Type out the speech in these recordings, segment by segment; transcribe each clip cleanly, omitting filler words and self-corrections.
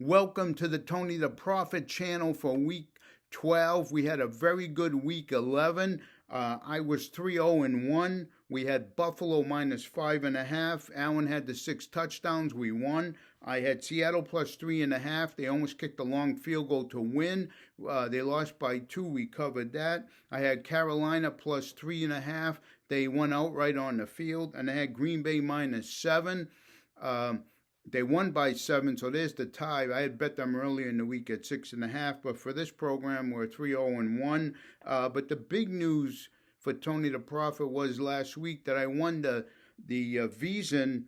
Welcome to the Tony the Prophet channel for week 12. We had a very good week 11. I was 3-0-1. We had Buffalo minus 5.5. Allen had the 6 touchdowns. We won. I had Seattle plus 3.5. They almost kicked a long field goal to win. They lost by 2. We covered that. I had Carolina plus 3.5. They won outright on the field. And I had Green Bay minus 7. They won by 7, so there's the tie. I had bet them earlier in the week at 6.5, but for this program, we're 3-0-1. But the big news for Tony the Prophet was last week that I won the Veasan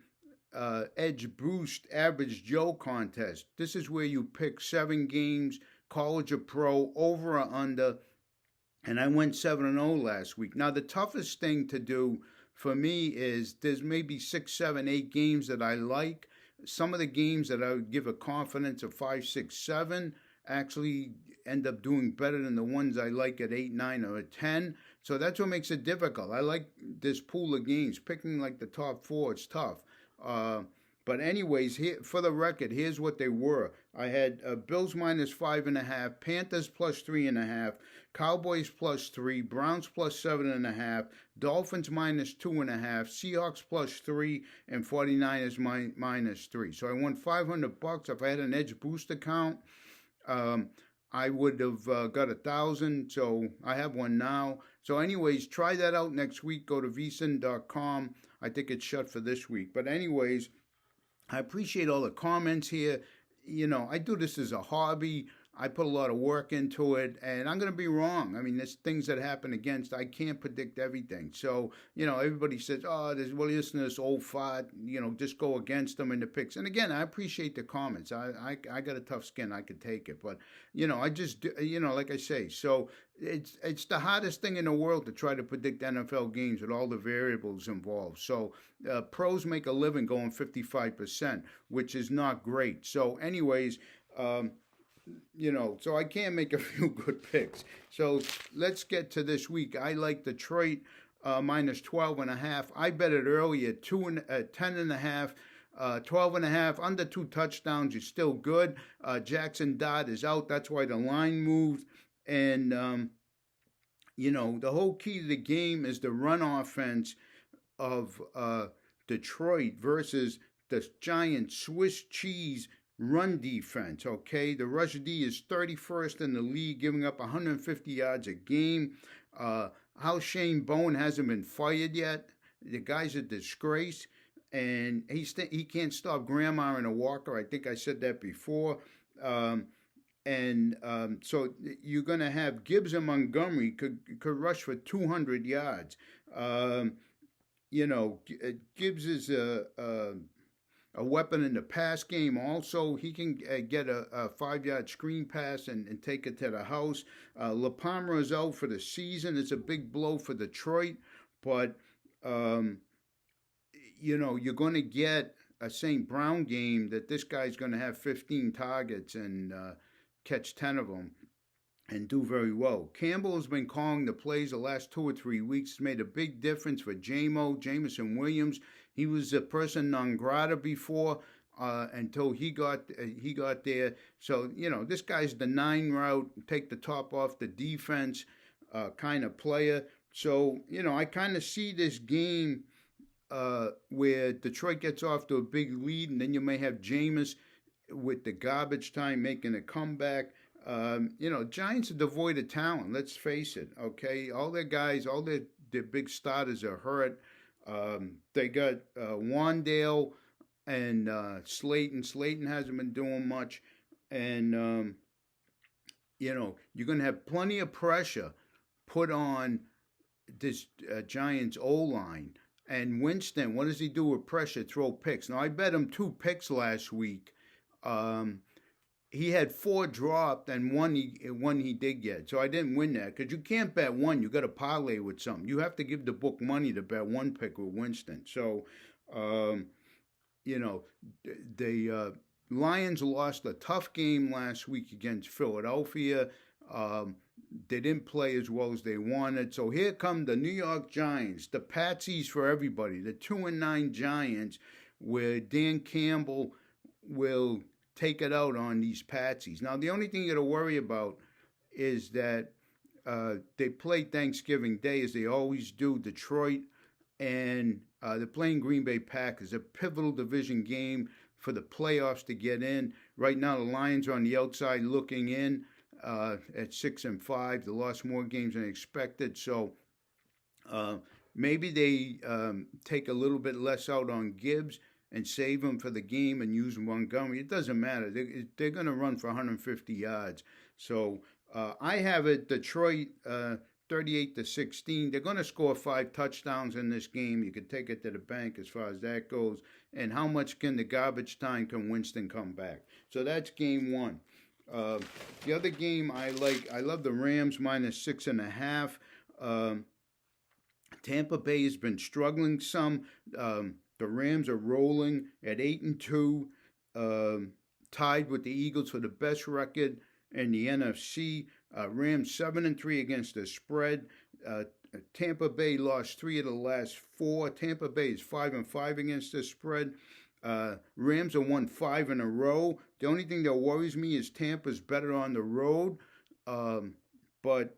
Edge Boost Average Joe contest. This is where you pick 7 games, college or pro, over or under, and I went 7-0 last week. Now, the toughest thing to do for me is there's maybe 6, 7, 8 games that I like. Some of the games that I would give a confidence of 5, 6, 7 actually end up doing better than the ones I like at 8, 9, or 10. So that's what makes it difficult. I like this pool of games. Picking like the top 4, it's tough. But anyways, here for the record, here's what they were. I had Bills minus 5.5, Panthers plus 3.5, Cowboys plus 3, Browns plus 7.5, Dolphins minus 2.5, Seahawks plus 3, and 49ers minus 3. So I won $500. If I had an Edge Boost account, I would have got 1,000. So I have one now. So anyways, try that out next week. Go to vsin.com. I think it's shut for this week. But anyways, I appreciate all the comments here. You know, I do this as a hobby. I put a lot of work into it, and I'm going to be wrong. I mean, there's things that happen against. I can't predict everything. So, you know, everybody says, oh, well, listen to this old fart, you know, just go against them in the picks. And again, I appreciate the comments. I got a tough skin. I could take it. But, you know, I just, you know, like I say, so it's the hardest thing in the world to try to predict NFL games with all the variables involved. So pros make a living going 55%, which is not great. So anyways, you know, so I can't make a few good picks. So let's get to this week. I like Detroit minus 12.5. I bet it early at 10.5. 12.5, under 2 touchdowns is still good. Jackson Dodd is out. That's why the line moved. And, you know, the whole key to the game is the run offense of Detroit versus the giant Swiss cheese run defense, okay? The rush D is 31st in the league, giving up 150 yards a game. How Shane Bowen hasn't been fired yet. The guy's a disgrace, and he can't stop Grandma and a Walker. I think I said that before. So you're going to have Gibbs and Montgomery could rush for 200 yards. You know, Gibbs is a weapon in the pass game. Also, he can get a 5-yard screen pass and take it to the house. LaPalmer is out for the season. It's a big blow for Detroit, but you know, you're going to get a St. Brown game that this guy's going to have 15 targets and catch 10 of them and do very well. Campbell has been calling the plays the last 2 or 3 weeks. It's made a big difference for Jameson Williams. He was a person non grata before until he got there. So, you know, this guy's the 9 route, take the top off the defense kind of player. So, you know, I kind of see this game where Detroit gets off to a big lead, and then you may have Jameis with the garbage time making a comeback. You know, Giants are devoid of talent, let's face it, okay? All their guys, all their big starters are hurt. They got Wandale and Slayton. Slayton hasn't been doing much. And, you know, you're going to have plenty of pressure put on this Giants O-line. And Winston, what does he do with pressure? Throw picks. Now, I bet him 2 picks last week. He had 4 dropped and one he did get. So I didn't win that because you can't bet one. You got to parlay with something. You have to give the book money to bet 1 pick with Winston. So, you know, the Lions lost a tough game last week against Philadelphia. They didn't play as well as they wanted. So here come the New York Giants, the patsies for everybody, the 2-9 Giants, where Dan Campbell will take it out on these patsies. Now, the only thing you got to worry about is that they play Thanksgiving Day, as they always do, Detroit, and they're playing Green Bay Packers, a pivotal division game for the playoffs to get in. Right now, the Lions are on the outside looking in at 6-5. They lost more games than expected, so maybe they take a little bit less out on Gibbs and save him for the game and use Montgomery. It doesn't matter. They're going to run for 150 yards. So I have it Detroit 38-16. They're going to score 5 touchdowns in this game. You can take it to the bank as far as that goes. And how much can the garbage time can Winston come back? So that's game one. The other game I love the Rams minus 6.5. Tampa Bay has been struggling some. The Rams are rolling at 8-2, tied with the Eagles for the best record in the NFC. Rams 7-3 against the spread. Tampa Bay lost 3 of the last 4. Tampa Bay is 5-5 against the spread. Rams have won 5 in a row. The only thing that worries me is Tampa's better on the road, but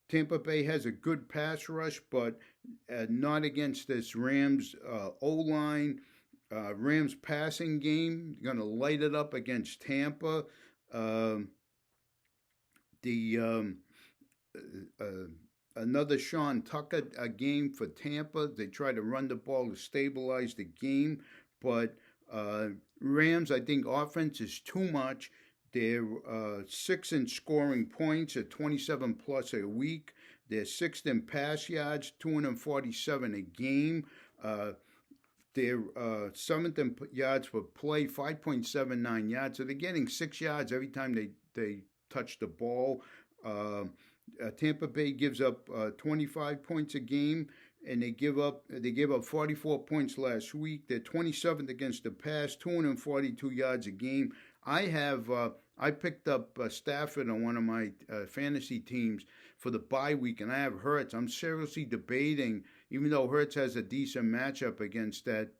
Tampa Bay has a good pass rush, but not against this Rams O-line. Rams passing game, going to light it up against Tampa. Another Sean Tucker game for Tampa. They try to run the ball to stabilize the game, but Rams, I think offense is too much. They're 6th in scoring points at 27 plus a week. They're 6th in pass yards, 247 a game. They're 7th in yards per play, 5.79 yards. So they're getting 6 yards every time they touch the ball. Tampa Bay gives up 25 points a game, and they gave up 44 points last week. They're 27th against the pass, 242 yards a game. I picked up Stafford on one of my fantasy teams for the bye week, and I have Hurts. I'm seriously debating, even though Hurts has a decent matchup against that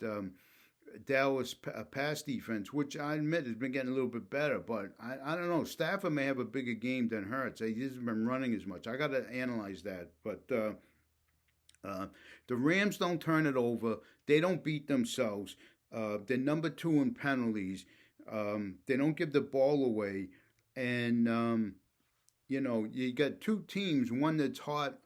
Dallas pass defense, which I admit has been getting a little bit better, but I don't know. Stafford may have a bigger game than Hurts. He hasn't been running as much. I got to analyze that, but the Rams don't turn it over. They don't beat themselves. They're number 2 in penalties. They don't give the ball away, and you got 2 teams. One that's hot.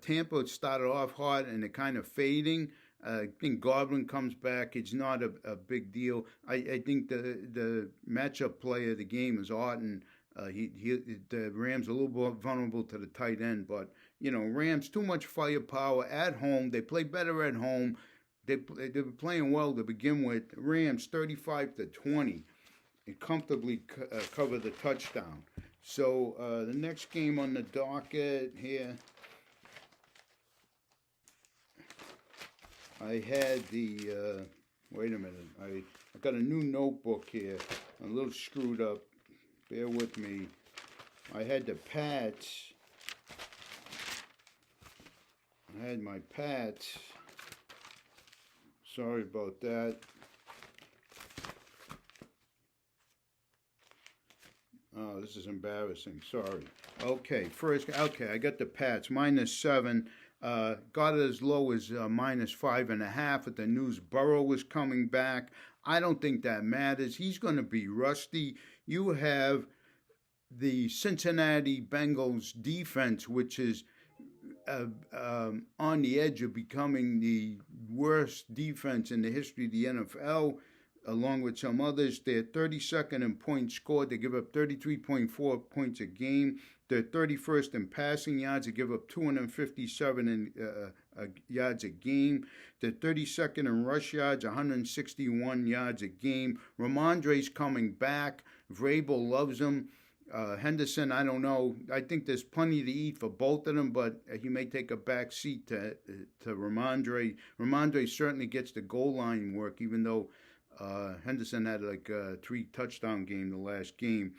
Tampa started off hot and they're kind of fading. I think Godwin comes back. It's not a big deal. I think the matchup player of the game is Orton. The Rams are a little more vulnerable to the tight end, but Rams too much firepower at home. They play better at home. They were playing well to begin with. Rams 35-20, and comfortably cover the touchdown. So the next game on the docket here, I had the wait a minute. I got a new notebook here. I'm a little screwed up. Bear with me. I had the Pats. I had my Pats. Sorry about that. Oh, this is embarrassing. Sorry. Okay, I got the Pats -7. Got it as low as -5.5 if the news Burrow was coming back. I don't think that matters. He's going to be rusty. You have the Cincinnati Bengals defense, which is on the edge of becoming the worst defense in the history of the NFL, along with some others. They're 32nd in points scored. They give up 33.4 points a game. They're 31st in passing yards. They give up 257 yards a game. They're 32nd in rush yards, 161 yards a game. Ramondre's coming back. Vrabel loves him. Henderson, I don't know. I think there's plenty to eat for both of them, but he may take a back seat to Ramondre. Ramondre certainly gets the goal line work, even though Henderson had like a 3-touchdown game the last game.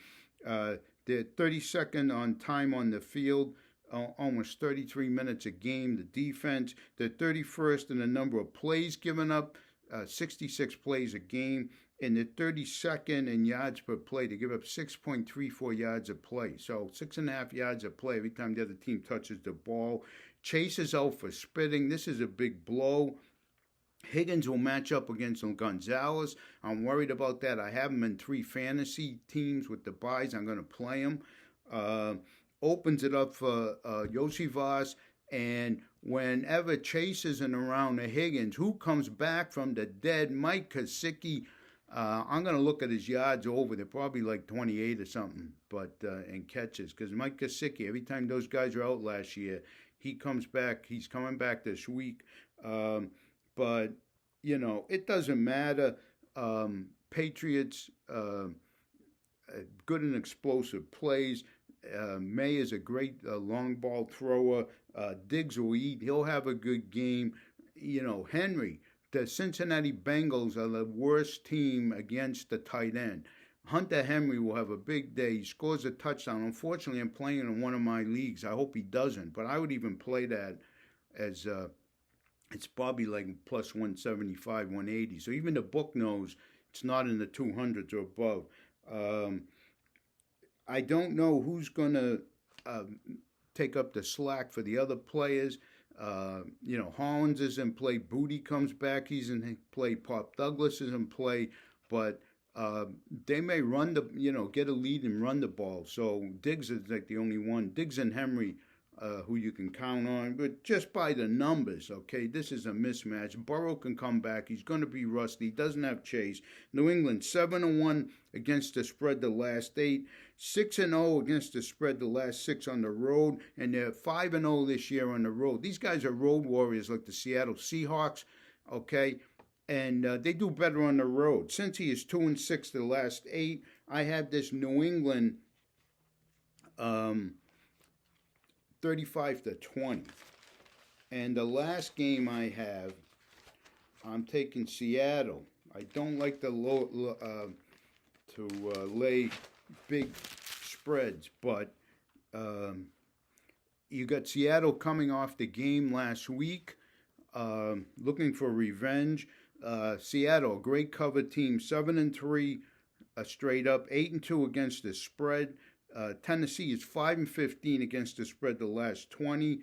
They're 32nd on time on the field, almost 33 minutes a game. The defense, they're 31st in the number of plays given up 66 plays a game. And they're 32nd in yards per play. They give up 6.34 yards a play. So 6.5 yards a play every time the other team touches the ball. Chase is out for spitting. This is a big blow. Higgins will match up against Gonzalez. I'm worried about that. I have him in 3 fantasy teams with the buys. I'm going to play him. Opens it up for Yosivas. And whenever Chase isn't around the Higgins, who comes back from the dead? Mike Gesicki. I'm going to look at his yards over. They're probably like 28 or something, but and catches. Because Mike Gesicki, every time those guys are out last year, he comes back. He's coming back this week. But, it doesn't matter. Patriots, good and explosive plays. May is a great long ball thrower. Diggs will eat. He'll have a good game. Henry, the Cincinnati Bengals are the worst team against the tight end. Hunter Henry will have a big day. He scores a touchdown. Unfortunately, I'm playing in one of my leagues. I hope he doesn't, but I would even play that as it's probably like plus 175, 180. So even the book knows it's not in the 200s or above. I don't know who's going to take up the slack for the other players. Hollins is in play. Booty comes back. He's in play. Pop Douglas is in play. But they may run get a lead and run the ball. So Diggs is like the only one. Diggs and Henry, who you can count on. But just by the numbers, okay, this is a mismatch. Burrow can come back. He's going to be rusty. He doesn't have Chase. New England 7-1 against the spread the last 8. 6-0 against the spread the last 6 on the road, and they're 5-0 this year on the road. These guys are road warriors like the Seattle Seahawks, okay, and they do better on the road. Cincy is 2-6 the last 8. I have this New England 35-20, and the last game I have, I'm taking Seattle. I don't like the lay big spreads, but you got Seattle coming off the game last week, looking for revenge. Seattle, a great cover team, 7-3 straight up, 8-2 against the spread. Tennessee is 5-15 against the spread the last 20.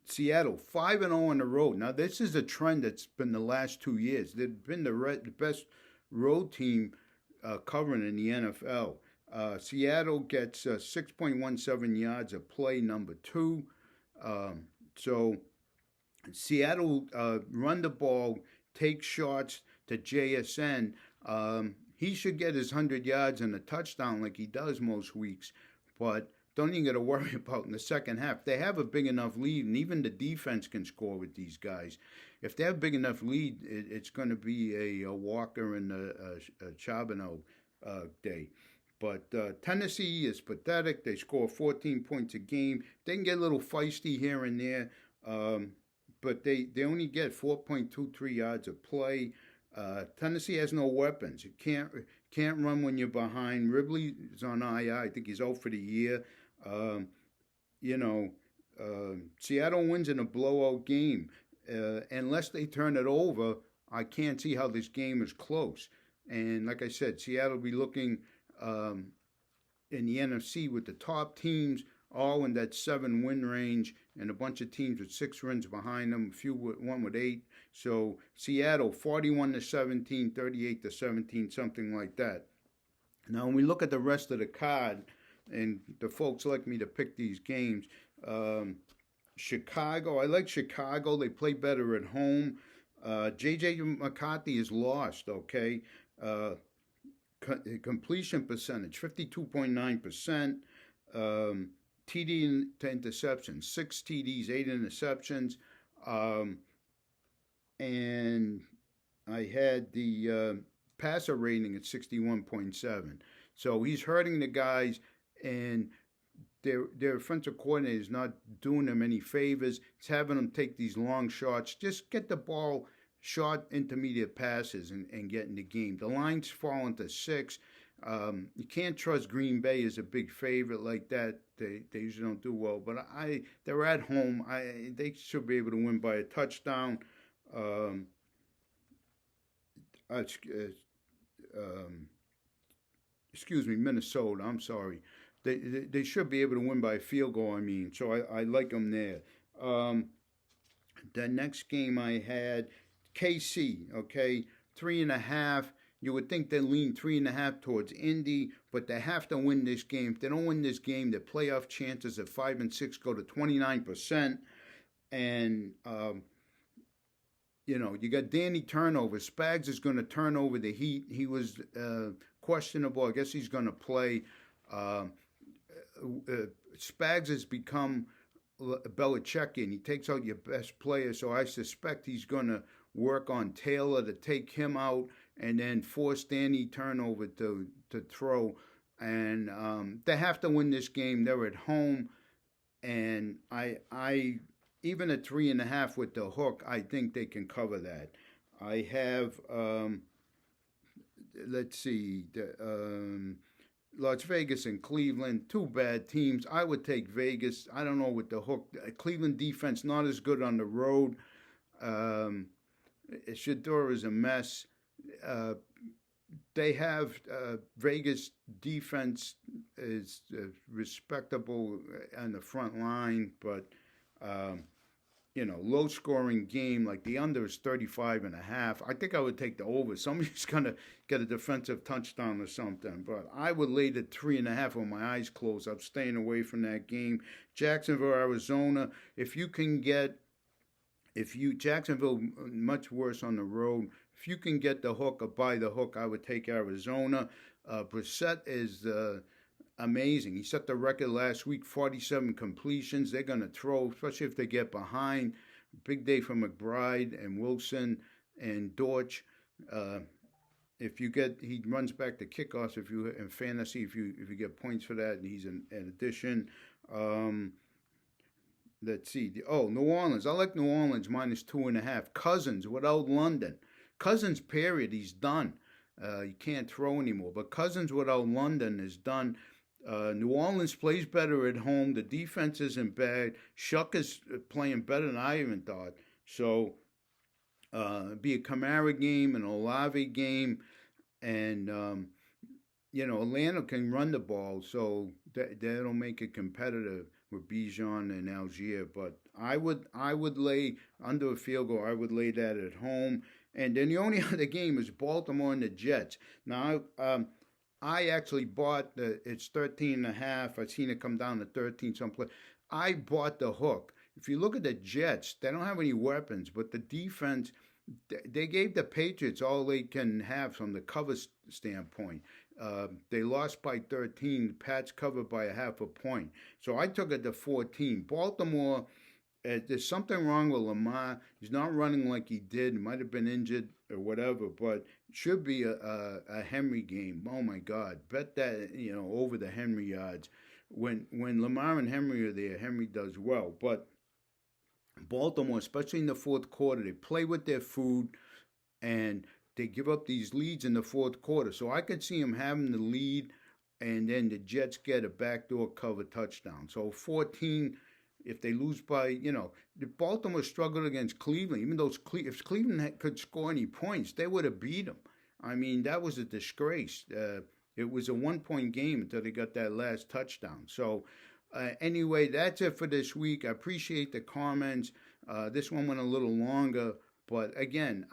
Seattle 5-0 on the road. Now this is a trend that's been the last 2 years. They've been the best road team covering in the NFL. Seattle gets 6.17 yards a play, number 2. So Seattle run the ball, take shots to JSN. He should get his 100 yards and a touchdown like he does most weeks, but don't even got to worry about in the second half. They have a big enough lead, and even the defense can score with these guys. If they have a big enough lead, it's going to be a Walker and a Charbonneau day. But Tennessee is pathetic. They score 14 points a game. They can get a little feisty here and there, but they only get 4.23 yards a play. Tennessee has no weapons. You can't run when you're behind. Ridley is on IR. I think he's out for the year. Seattle wins in a blowout game. Unless they turn it over, I can't see how this game is close. And like I said, Seattle will be looking in the NFC with the top teams all in that 7-win range, and a bunch of teams with 6 wins behind them, one with 8. So Seattle 41-17, 38-17, something like that. Now when we look at the rest of the card, and the folks like me to pick these games, Chicago, I like Chicago. They play better at home. J.J. McCarthy is lost, okay? Completion percentage, 52.9%. TD to interceptions, 6 TDs, 8 interceptions. And I had the passer rating at 61.7. So he's hurting the guys, and their offensive coordinator is not doing them any favors. He's having them take these long shots. Just get the ball, short intermediate passes, and get in the game. The line's fallen to 6. You can't trust Green Bay as a big favorite like that. They usually don't do well, but they're at home. They should be able to win by a touchdown. um, excuse me, Minnesota. I'm sorry. They should be able to win by a field goal. I mean, so I like them there. Um, the next game I had KC. Okay, 3.5. You would think they lean 3.5 towards Indy, but they have to win this game. If they don't win this game, their playoff chances at 5-6 go to 29%. And you got Danny turnover. Spags is going to turn over the Heat. He was questionable. I guess he's going to play. Uh, Spags has become Belichickian. He takes out your best player, so I suspect he's going to work on Taylor to take him out and then force Danny turnover to throw. And they have to win this game. They're at home, and I even at 3.5 with the hook, I think they can cover that. I have let's see, Las Vegas and Cleveland, two bad teams. I would take Vegas. I don't know with the hook. Cleveland defense not as good on the road. Shador is a mess. They have Vegas defense is respectable on the front line, but low scoring game, like the under is 35.5. I think I would take the over. Somebody's gonna get a defensive touchdown or something, but I would lay the 3.5 with my eyes closed. I'm staying away from that game. Jacksonville, Arizona. Jacksonville much worse on the road. If you can get the hook or buy the hook, I would take Arizona. Brissett is amazing. He set the record last week, 47 completions. They're going to throw, especially if they get behind. Big day for McBride and Wilson and Dortch. He runs back the kickoffs in fantasy. If you get points for that, he's an addition. Let's see. New Orleans. I like New Orleans -2.5. Cousins without London. Cousins, period. He's done. You can't throw anymore. But Cousins without London is done. New Orleans plays better at home. The defense isn't bad. Shuck is playing better than I even thought. So, be a Kamara game, an Olave game, and Atlanta can run the ball, so that'll make it competitive with Bijan and Algier. But I would lay under a field goal. I would lay that at home. And then the only other game is Baltimore and the Jets. Now, I actually bought it's 13.5. I've seen it come down to 13 someplace. I bought the hook. If you look at the Jets, they don't have any weapons, but the defense, they gave the Patriots all they can have from the cover standpoint. They lost by 13. The Pats covered by 0.5 point. So I took it to 14. Baltimore, there's something wrong with Lamar. He's not running like he did. He might have been injured or whatever, but it should be a Henry game. Oh my God, bet that over the Henry yards. When Lamar and Henry are there, Henry does well. But Baltimore, especially in the fourth quarter, they play with their food and they give up these leads in the fourth quarter. So I could see them having the lead, and then the Jets get a backdoor cover touchdown. So 14. If they lose by, the Baltimore struggled against Cleveland. Even though if Cleveland could score any points, they would have beat them. I mean, that was a disgrace. It was a 1-point game until they got that last touchdown. So, anyway, that's it for this week. I appreciate the comments. This one went a little longer, but again,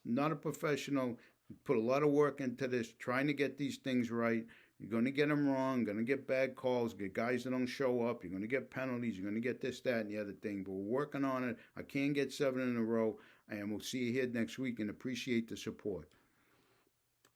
not a professional. Put a lot of work into this, trying to get these things right. You're going to get them wrong, going to get bad calls, get guys that don't show up. You're going to get penalties. You're going to get this, that, and the other thing. But we're working on it. I can't get 7 in a row. And we'll see you here next week and appreciate the support.